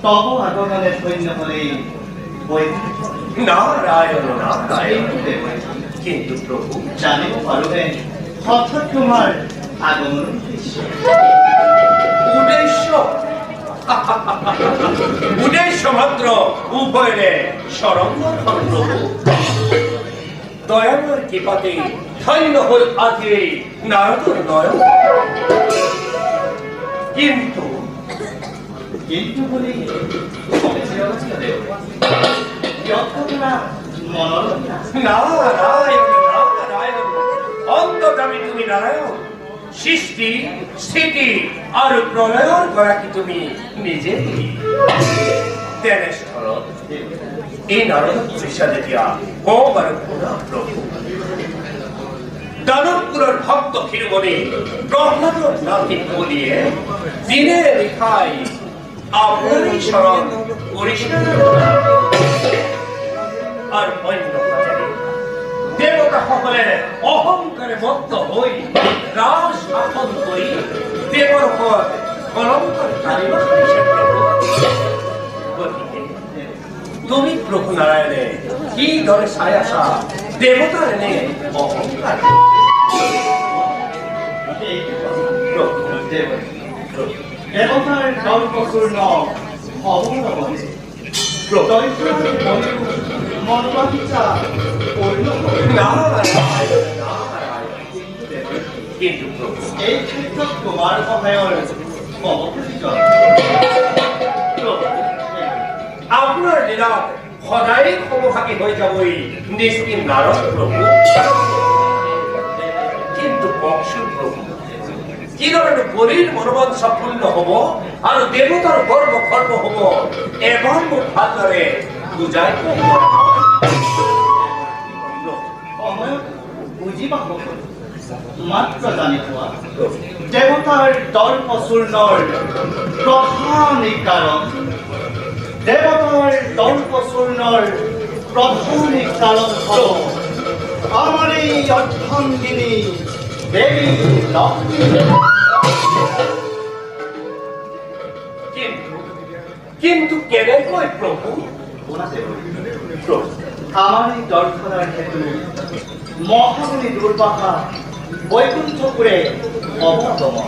তব আগমনে ধন্য হলে নারায়ণ নারায়ণ। কিন্তু প্রভু জানিব পারবেন হঠাৎ তোমার আগমন উদ্দেশ্য উদ্দেশ্য মাত্র উভয়ে সরঙ্গন প্রভু দয়াময় কৃপাতে ধন্য হল আজে নারদর নয়ন। কিন্তু কিন্তু বলি নারায়ণ নারায়ণ অন্তর্যামী তুমি নারায়ণ। সৃষ্টি স্থিতি আর প্রলয়ের করা কি তুমি নিজে তেনেশ্বর এই নারদ পরিষা দেখিয়া কবার পুরা প্রভু দানবপুরের ভক্ত ক্ষীরমণি প্রহ্লাদ নাতি বলিয়ে দিনে রেখাই আপনারই স্মরণ পরিষ্কার আর অন্য দেবতা সকলে অহংকারে মত্ত হই রাজ শাসন করি দেবর পদ অলঙ্কার তুমি প্রভু নারায়ণে কি ধরে সায় আসা দেবতার এনে অহংকার দেবতার গল্পপূর্ণ অবলম্বনে কিন্তু প্রভু এই ক্ষেত্ৰত তোমাৰ সহায়ৰ আপনার লীলা সদায় সমভাগী হয়ে যাবই নিশ্চিত নারদ প্রভু। কিন্তু বংশুর প্রভু কিরণের বলির মনোবাঞ্ছা পূর্ণ হব আর দেবতার গর্ব খর্ব হব এবার মুখ ভালদরে বুঝাই বুঝিবাক মাত্ৰ জানি পোৱা দেৱতাৰ দৰ্পচূৰ্ণৰ প্ৰধান কাৰণ দেৱতাৰ দৰ্পচূৰ্ণৰ প্ৰধান কাৰণ হ'ল আমাৰ এই অৰ্ধাংগিনী দেৱী লক্ষ্মী। কিন্তু কেনেকৈ প্রভু আমার এই দর্শনার হেতু মহামণি দুর্বাসা বৈকুণ্ঠপুরে অবগমন